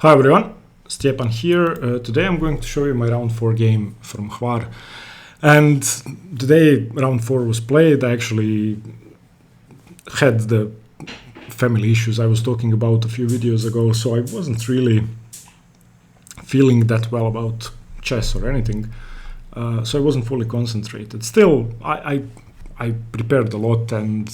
Hi everyone, Stjepan here. Today I'm going to show you my round 4 game from Hvar. And today round 4 was played. I actually had the family issues I was talking about a few videos ago, so I wasn't really feeling that well about chess or anything. So I wasn't fully concentrated. Still, I prepared a lot and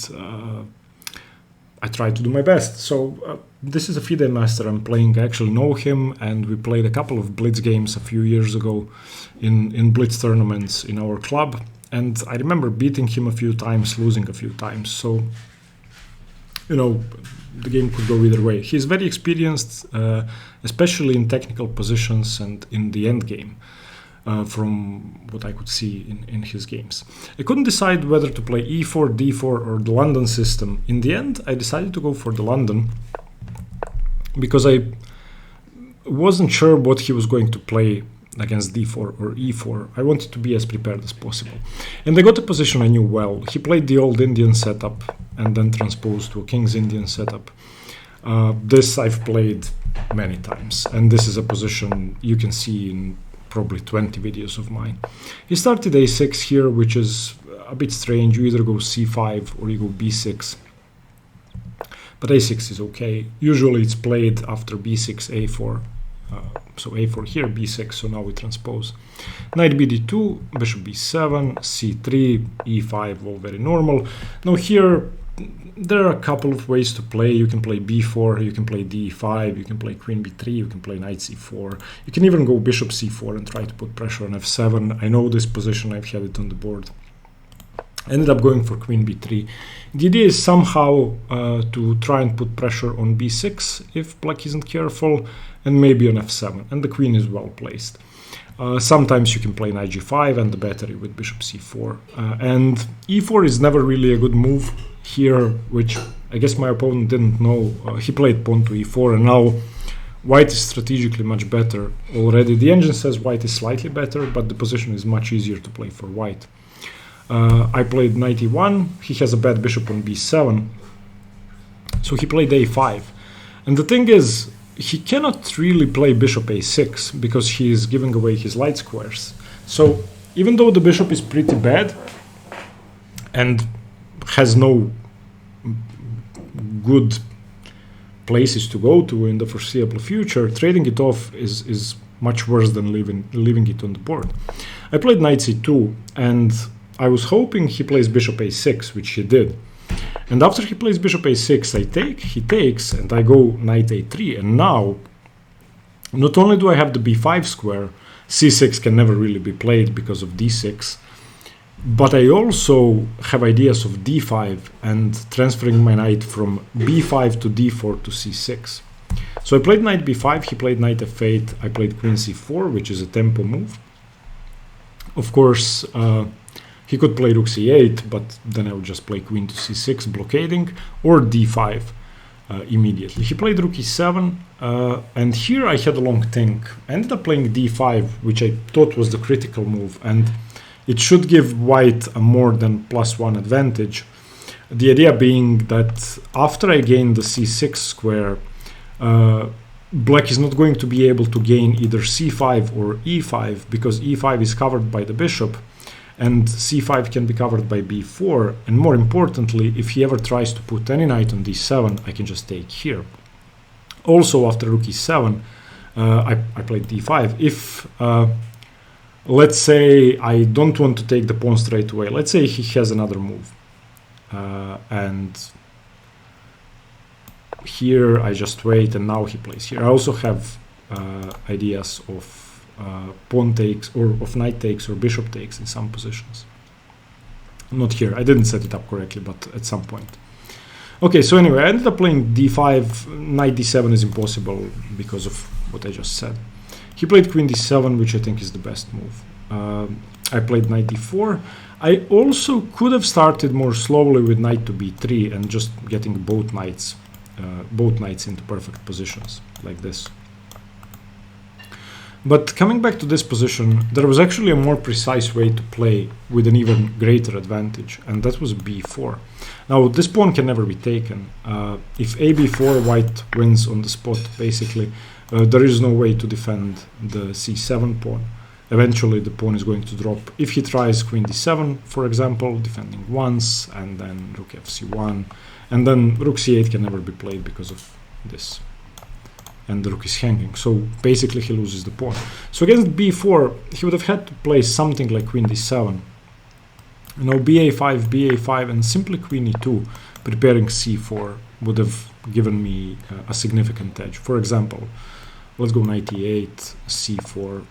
I tried to do my best. So this is a FIDE master I'm playing. I actually know him, and we played a couple of Blitz games a few years ago in Blitz tournaments in our club. And I remember beating him a few times, losing a few times. So, you know, the game could go either way. He's very experienced, especially in technical positions and in the endgame. From what I could see in his games. I couldn't decide whether to play e4, d4 or the London system. In the end, I decided to go for the London because I wasn't sure what he was going to play against d4 or e4. I wanted to be as prepared as possible. And I got a position I knew well. He played the old Indian setup and then transposed to a King's Indian setup. This I've played many times, and this is a position you can see in probably 20 videos of mine. He started a6 here, which is a bit strange. You either go c5 or you go b6. But a6 is okay. Usually it's played after b6, a4. So a4 here, b6, so now we transpose. Knight bd2, bishop b7, c3, e5, all very normal. Now here, there are a couple of ways to play. You can play b4, you can play d5, you can play queen b3, you can play knight c4. You can even go bishop c4 and try to put pressure on f7. I know this position, I've had it on the board. I ended up going for queen b3. The idea is somehow to try and put pressure on b6 if black isn't careful, and maybe on f7, and the queen is well placed. Sometimes you can play knight g5 and the battery with bishop c4. And e4 is never really a good move here, which I guess my opponent didn't know. He played pawn to e4, and now white is strategically much better already. The engine says white is slightly better, but the position is much easier to play for white. I played knight e1. He has a bad bishop on b7, so he played a5. And the thing is, he cannot really play bishop a6 because he is giving away his light squares. So even though the bishop is pretty bad and has no good places to go to in the foreseeable future, trading it off is much worse than leaving it on the board. I played knight c2, and I was hoping he plays bishop a6, which he did. And after he plays bishop a6, I take, he takes, and I go knight a3. And now, not only do I have the b5 square, c6 can never really be played because of d6, but I also have ideas of d5 and transferring my knight from b5 to d4 to c6. So I played knight b5, he played knight f8, I played queen c4, which is a tempo move. Of course, he could play rook c8, but then I would just play queen to c6, blockading, or d5 immediately. He played rook e7, and here I had a long think. I ended up playing d5, which I thought was the critical move, and it should give white a more than +1 advantage. The idea being that after I gain the c6 square, black is not going to be able to gain either c5 or e5, because e5 is covered by the bishop, and c5 can be covered by b4, and more importantly, if he ever tries to put any knight on d7, I can just take here. Also, after rook e7, I played d5. If, let's say, I don't want to take the pawn straight away, let's say he has another move, and here I just wait, and now he plays here. I also have ideas of pawn takes, or of knight takes, or bishop takes in some positions. Not here, I didn't set it up correctly, but at some point. Okay, so anyway, I ended up playing d5. Knight d7 is impossible because of what I just said. He played queen d7, which I think is the best move. I played knight d4. I also could have started more slowly with knight to b3 and just getting both knights into perfect positions like this. But coming back to this position, there was actually a more precise way to play with an even greater advantage, and that was b4. Now, this pawn can never be taken. If a b4, white wins on the spot, basically. there is no way to defend the c7 pawn. Eventually the pawn is going to drop. If he tries queen d7, for example, defending once, and then rook fc1, and then rook c8 can never be played because of this. And the rook is hanging, so basically he loses the pawn. So against b4, he would have had to play something like queen d7. You know, ba5, and simply queen e2, preparing c4, would have given me a significant edge. For example, let's go knight e8, c4.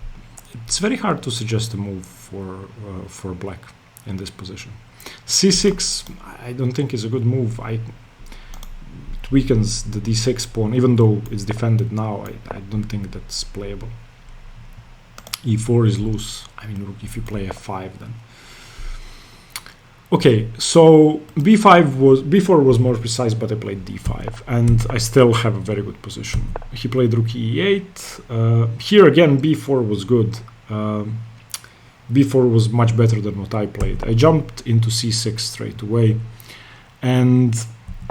It's very hard to suggest a move for black in this position. c6, I don't think is a good move. It weakens the d6 pawn, even though it's defended now. I don't think that's playable. e4 is loose. I mean, if you play f5, then okay. So b4 was more precise, but I played d5, and I still have a very good position. He played rook e8. Here again, b4 was good. b4 was much better than what I played. I jumped into c6 straight away, and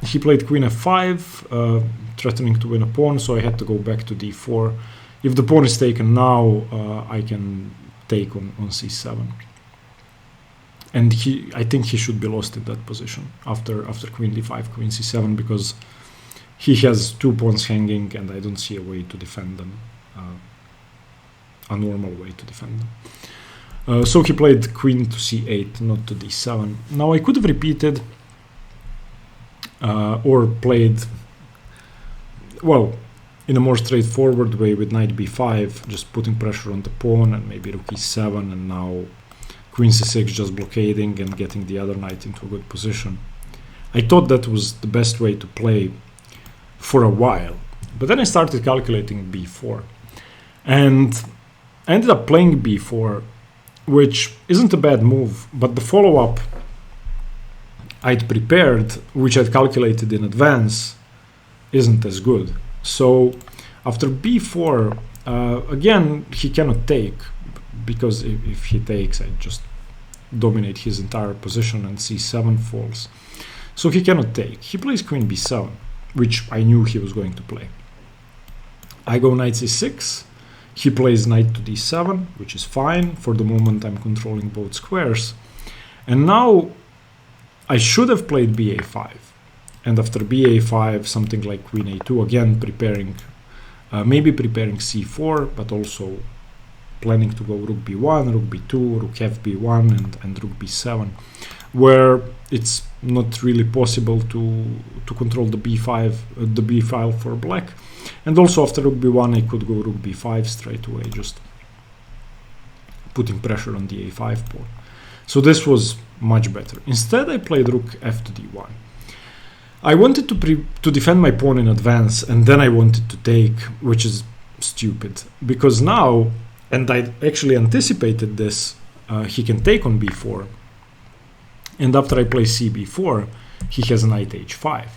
he played queen f5, threatening to win a pawn, so I had to go back to d4. If the pawn is taken now, I can take on c7. And I think he should be lost in that position after queen d5, queen c7, because he has two pawns hanging, and I don't see a way to defend them, a normal way to defend them. So he played queen to c8, not to d7. Now I could have repeated or played, well, in a more straightforward way with knight b5, just putting pressure on the pawn, and maybe rook e7, and now queen c6 just blockading and getting the other knight into a good position. I thought that was the best way to play for a while, but then I started calculating b4, and I ended up playing b4, which isn't a bad move, but the follow-up I'd prepared, which I'd calculated in advance, isn't as good. So after b4, again, he cannot take, because if he takes, I just dominate his entire position and c7 falls. So he cannot take. He plays queen b7, which I knew he was going to play. I go knight c6. He plays knight to d7, which is fine. For the moment, I'm controlling both squares. And now I should have played ba5. And after ba5, something like queen a2, again preparing, maybe preparing c4, but also planning to go rook b1, rook b2, rook fb1, and rook b7, where it's not really possible to control the b5, the b file for black. And also after rook b1, I could go rook b5 straight away, just putting pressure on the a5 pawn. So this was much better. Instead, I played rook f to d1. I wanted to defend my pawn in advance, and then I wanted to take, which is stupid, because now, and I actually anticipated this, he can take on b4, and after I play cb4, he has knight h5,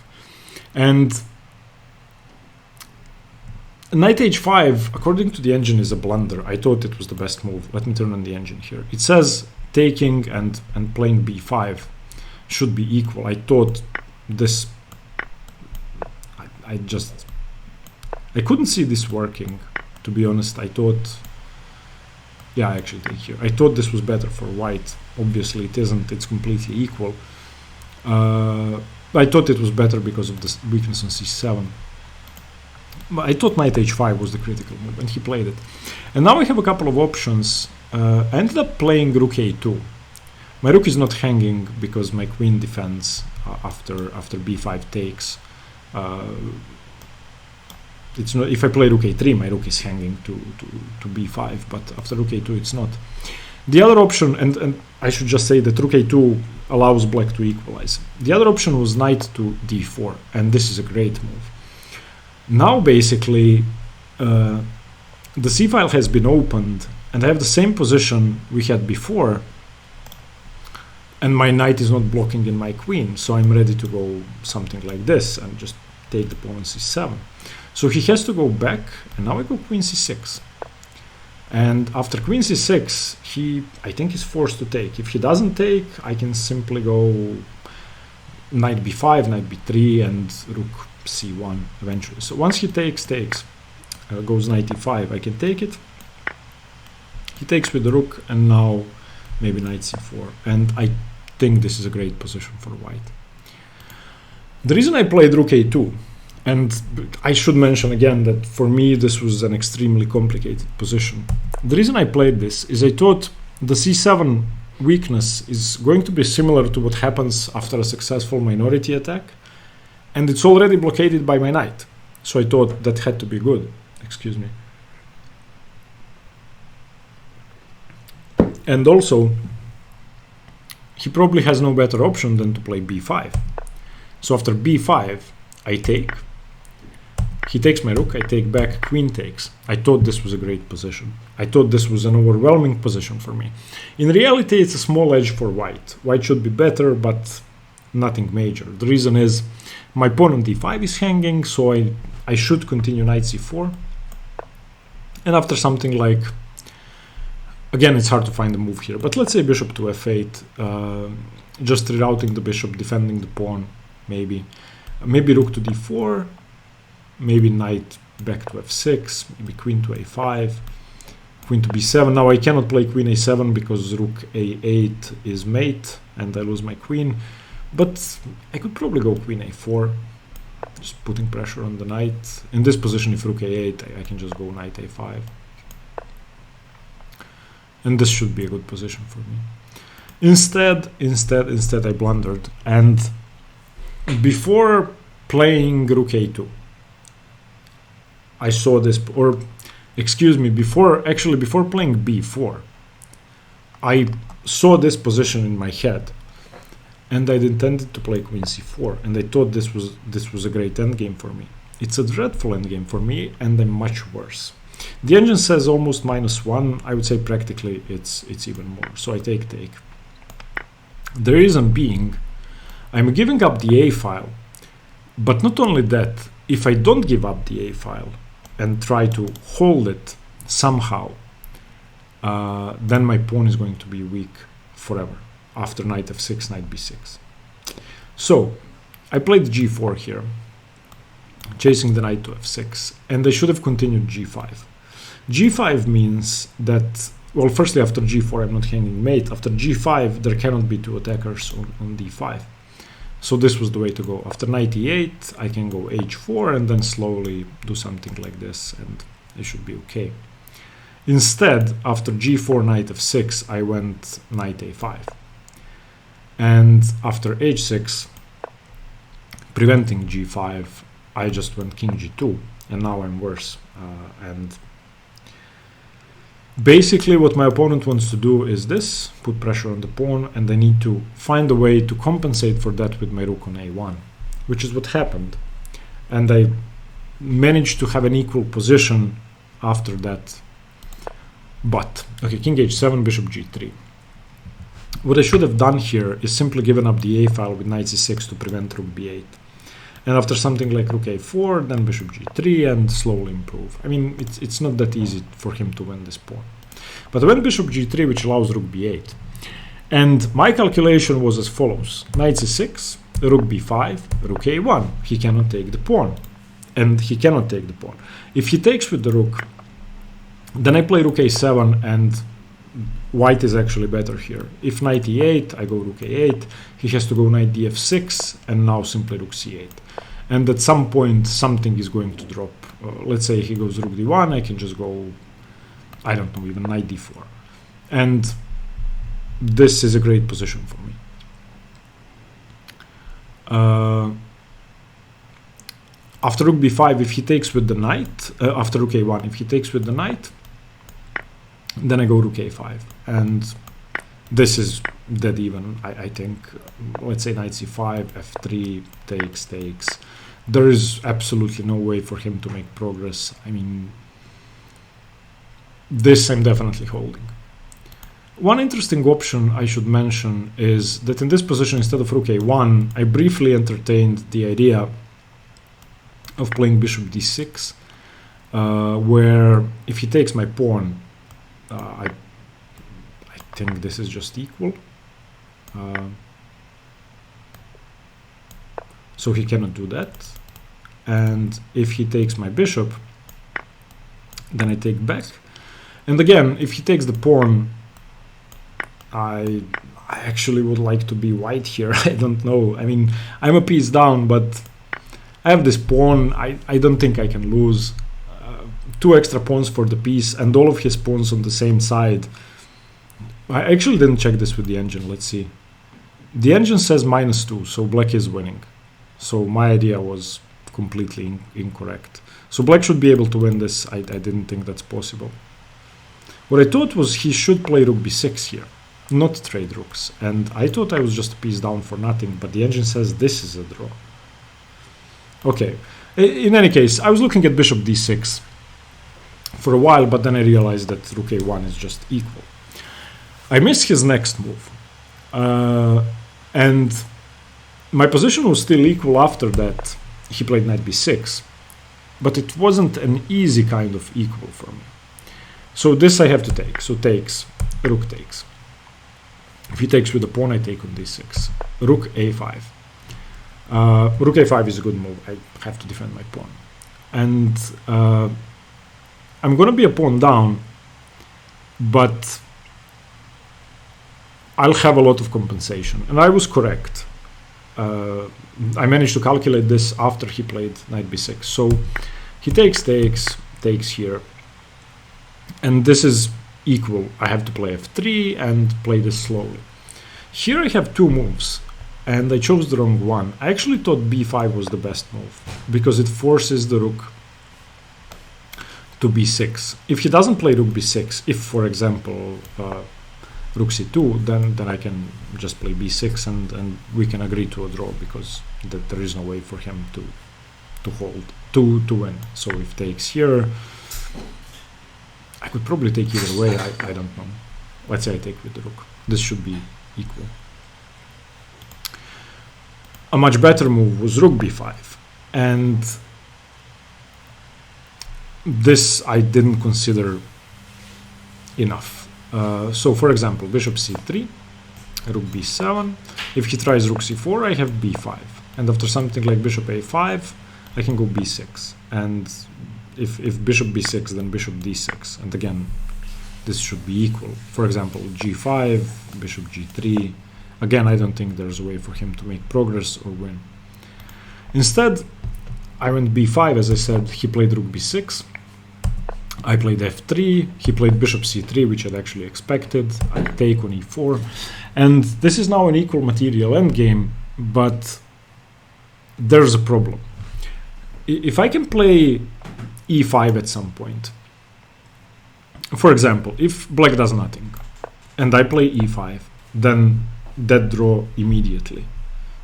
and knight h5, according to the engine, is a blunder. I thought it was the best move. Let me turn on the engine here. It says taking and playing b5 should be equal. I thought this, I couldn't see this working, to be honest. I thought, yeah, I actually take here. I thought this was better for white. Obviously it isn't, it's completely equal. I thought it was better because of the weakness on c7. But I thought knight h5 was the critical move, and he played it. And now I have a couple of options. I ended up playing rook a2. My rook is not hanging because my queen defends after b5 takes. It's not, if I play rook a3, my rook is hanging to b5, but after rook a2 it's not. The other option, and I should just say that rook a2 allows black to equalize. The other option was knight to d4, and this is a great move. Now basically the c file has been opened, and I have the same position we had before, and my knight is not blocking in my queen, so I'm ready to go something like this and just take the pawn on c7. So he has to go back, and now I go queen c6. And after queen c6, I think he's forced to take. If he doesn't take, I can simply go knight b5, knight b3, and rook c1 eventually. So once he takes. goes knight e5, I can take it. He takes with the rook, and now maybe knight c4. And I think this is a great position for white. The reason I played rook a2, and I should mention again that for me this was an extremely complicated position. The reason I played this is I thought the c7 weakness is going to be similar to what happens after a successful minority attack, and it's already blockaded by my knight. So I thought that had to be good. Excuse me. And also, he probably has no better option than to play b5. So after b5, I take. He takes my rook, I take back, queen takes. I thought this was a great position. I thought this was an overwhelming position for me. In reality, it's a small edge for white. White should be better, but nothing major. The reason is my pawn on d5 is hanging, so I should continue knight c4. And after something like, again, it's hard to find a move here, but let's say bishop to f8, just rerouting the bishop, defending the pawn, maybe rook to d4, maybe knight back to f6, maybe queen to a5, queen to b7. Now I cannot play queen a7 because rook a8 is mate and I lose my queen, but I could probably go queen a4, just putting pressure on the knight. In this position, if rook a8, I can just go knight a5. And this should be a good position for me. Instead, I blundered. And before playing rook a2, I saw this, or excuse me, before playing b4, I saw this position in my head, and I intended to play queen c4, and I thought this was a great endgame for me. It's a dreadful endgame for me, and I'm much worse. The engine says almost -1. I would say practically it's even more. So I take. The reason being, I'm giving up the a file, but not only that, if I don't give up the a file and try to hold it somehow, then my pawn is going to be weak forever after knight f6, knight b6. So I played g4 here, chasing the knight to f6, and I should have continued g5. G5 means that, well, firstly, after g4 I'm not hanging mate. After g5 there cannot be two attackers on d5. So this was the way to go. After knight e8 I can go h4 and then slowly do something like this and it should be okay. Instead, after g4, knight f6, I went knight a5. And after h6, preventing g5, I just went king g2, and now I'm worse. And basically what my opponent wants to do is this, put pressure on the pawn, and I need to find a way to compensate for that with my rook on a1, which is what happened. And I managed to have an equal position after that. But, okay, king h7, bishop g3. What I should have done here is simply given up the a file with knight c6 to prevent rook b8. And after something like rook a4, then bishop g3 and slowly improve. I mean, it's not that easy for him to win this pawn. But I went bishop g3, which allows rook b8. And my calculation was as follows. Knight c6, rook b5, rook a1. He cannot take the pawn. And he cannot take the pawn. If he takes with the rook, then I play rook a7 and white is actually better here. If knight e8, I go rook a8, he has to go knight df6 and now simply rook c8. And at some point something is going to drop. Let's say he goes rook d1, I can just go, I don't know, even knight d4. And this is a great position for me. After rook b5, if he takes with the knight, after rook a1, if he takes with the knight, then I go rook a5, and this is dead even, I think. Let's say knight c5, f3, takes. There is absolutely no way for him to make progress. I mean, this I'm definitely holding. One interesting option I should mention is that in this position, instead of rook a1, I briefly entertained the idea of playing bishop d6, where if he takes my pawn, I think this is just equal. So he cannot do that. And if he takes my bishop, Then I take back. And again, if he takes the pawn, I actually would like to be white here. I don't know. I mean, I'm a piece down, but I have this pawn. I don't think I can lose. 2 extra pawns for the piece and all of his pawns on the same side. I actually didn't check this with the engine. Let's see. The engine says -2, so black is winning. So my idea was completely incorrect. So black should be able to win this. I didn't think that's possible. What I thought was he should play rook b6 here, not trade rooks. And I thought I was just a piece down for nothing, but the engine says this is a draw. Okay, in any case, I was looking at bishop d6 for a while, but then I realized that rook a1 is just equal. I missed his next move. And my position was still equal after that. He played knight b6, but it wasn't an easy kind of equal for me. So this I have to take. So takes, rook takes. If he takes with the pawn, I take on d6. Rook a5. Rook a5 is a good move. I have to defend my pawn. And I'm going to be a pawn down, but I'll have a lot of compensation. And I was correct. I managed to calculate this after he played knight b6. So he takes here. And this is equal. I have to play f3 and play this slowly. Here I have 2 moves. And I chose the wrong one. I actually thought b5 was the best move, because it forces the rook to b6. If he doesn't play rook b6, if, for example, rook c2, then I can just play b6 and we can agree to a draw, because there is no way for him to hold, to win. So if takes here, I could probably take either way, I don't know. Let's say I take with the rook. This should be equal. A much better move was rook b5. And this I didn't consider enough. So for example, bishop c3, rook b7. If he tries rook c4, I have b5. And after something like bishop a5, I can go b6. And if bishop b6, then bishop d6. And again, this should be equal. For example, g5, bishop g3. Again, I don't think there's a way for him to make progress or win. Instead, I went b5, as I said. He played rook b6. I played f3. He played bishop c3, which I'd actually expected. I take on e4. And this is now an equal material endgame, but there's a problem. If I can play e5 at some point, for example, if black does nothing, and I play e5, then that draw immediately,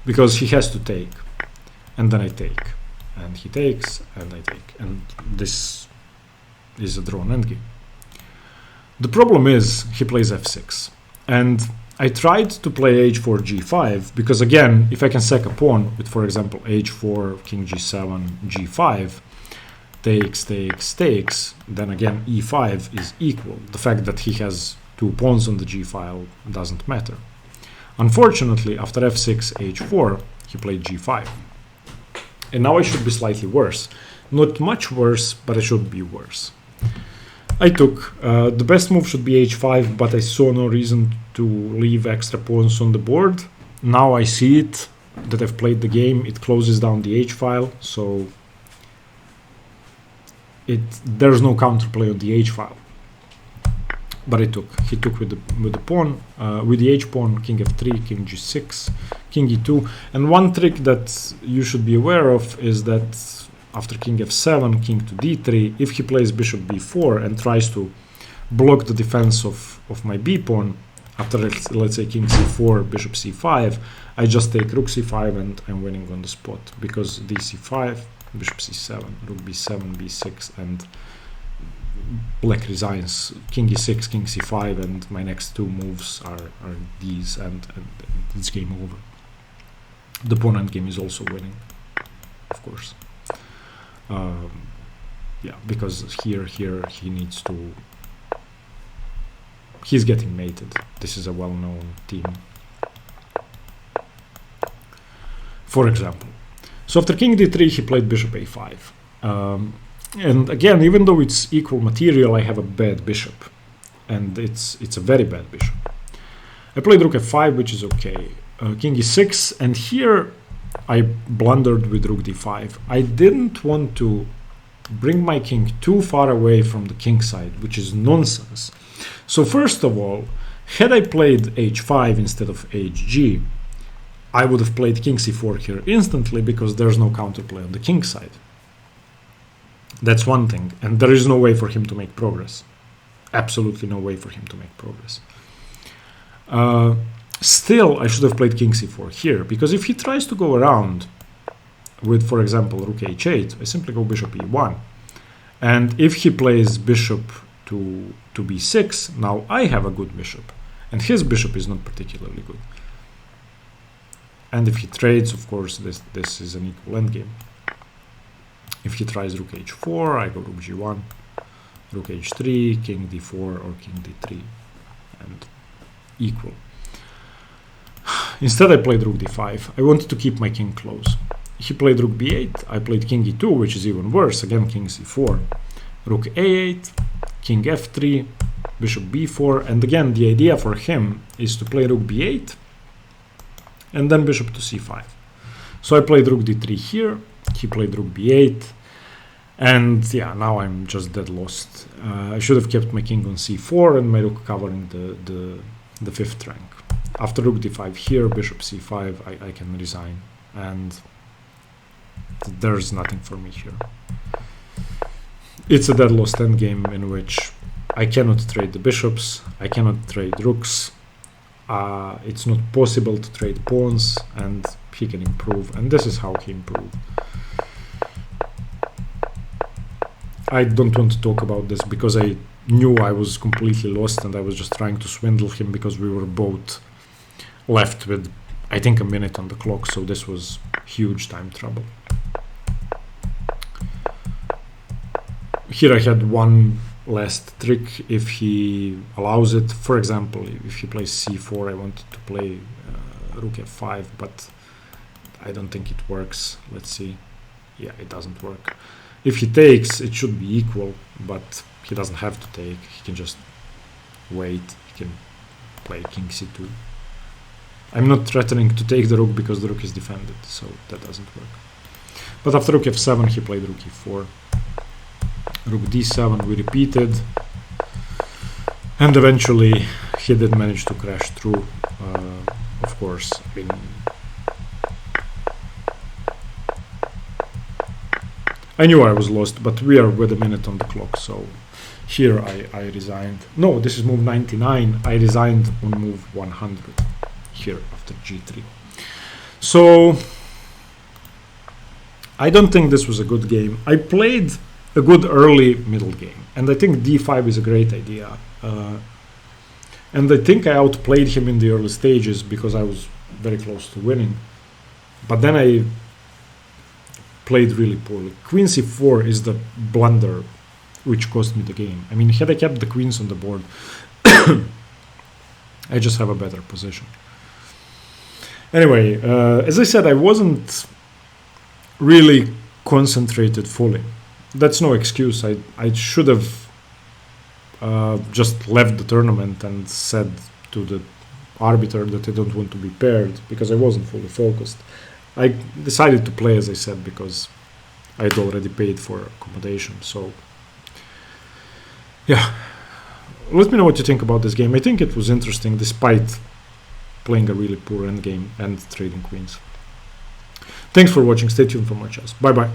because he has to take, and then I take, and he takes, and I take, and this is a drawn endgame. The problem is he plays f6, and I tried to play h4 g5, because again, if I can sack a pawn with, for example, h4, king g7, g5, takes, then again e5 is equal. The fact that he has 2 pawns on the g file doesn't matter. Unfortunately, after f6, h4, he played g5. And now I should be slightly worse. Not much worse, but I should be worse. I took. The best move should be h5, but I saw no reason to leave extra pawns on the board. Now I see it, that I've played the game. It closes down the h file, so there's no counterplay on the h file. But he took with the pawn, with the h pawn, king f3, king g6, king e2. And one trick that you should be aware of is that after king f7, king to d3, if he plays bishop b4 and tries to block the defense of my b pawn, after let's say king c4, bishop c5, I just take rook c5 and I'm winning on the spot, because dc5, bishop c7, rook b7, b6, and black resigns, king e6, king c5, and my next 2 moves are these, and it's game over. The pawn endgame is also winning, of course. Yeah, because here he needs to... He's getting mated. This is a well-known team. For example. So after king d3, he played bishop a5. And again, even though it's equal material, I have a bad bishop, and it's a very bad bishop. I played rook f5, which is okay. King e6, and here I blundered with rook d5. I didn't want to bring my king too far away from the king side, which is nonsense. So first of all, had I played h5 instead of hg, I would have played king c4 here instantly because there's no counterplay on the king side. That's one thing, and there is no way for him to make progress. Absolutely no way for him to make progress. Still, I should have played king c4 here, because if he tries to go around with, for example, rook h8, I simply go bishop e1. And if he plays bishop to b6, now I have a good bishop, and his bishop is not particularly good. And if he trades, of course, this is an equal endgame. If he tries rook h4, I go rook g1, rook h3, king d4, or king d3, and equal. Instead, I played rook d5. I wanted to keep my king close. He played rook b8. I played king e2, which is even worse. Again, king c4, rook a8, king f3, bishop b4. And again, the idea for him is to play rook b8 and then bishop to c5. So I played rook d3 here. He played rook b8. And yeah, now I'm just dead lost. I should have kept my king on c4 and my rook covering the fifth rank. After rook d5 here, bishop c5, I can resign. And there's nothing for me here. It's a dead lost endgame in which I cannot trade the bishops, I cannot trade rooks, it's not possible to trade pawns, and he can improve, and this is how he improved. I don't want to talk about this because I knew I was completely lost and I was just trying to swindle him because we were both left with, I think, a minute on the clock, so this was huge time trouble. Here I had one last trick if he allows it. For example, if he plays c4, I wanted to play rook f5, but I don't think it works. Let's see. Yeah, it doesn't work. If he takes, it should be equal, but he doesn't have to take. He can just wait. He can play king c2. I'm not threatening to take the rook because the rook is defended, so that doesn't work. But after rook f7, he played rook e4. Rook d7, we repeated. And eventually, he did manage to crash through. Of course, I knew I was lost, but we are with a minute on the clock, so here I resigned. No, this is move 99. I resigned on move 100 here after g3. So I don't think this was a good game. I played a good early middle game, and I think d5 is a great idea. And I think I outplayed him in the early stages because I was very close to winning. But then I played really poorly. Queen c4 is the blunder which cost me the game. I mean, had I kept the queens on the board, I just have a better position. Anyway, as I said, I wasn't really concentrated fully. That's no excuse. I should have just left the tournament and said to the arbiter that I don't want to be paired because I wasn't fully focused. I decided to play, as I said, because I'd already paid for accommodation. So, yeah. Let me know what you think about this game. I think it was interesting despite playing a really poor endgame and trading queens. Thanks for watching. Stay tuned for more chess. Bye-bye.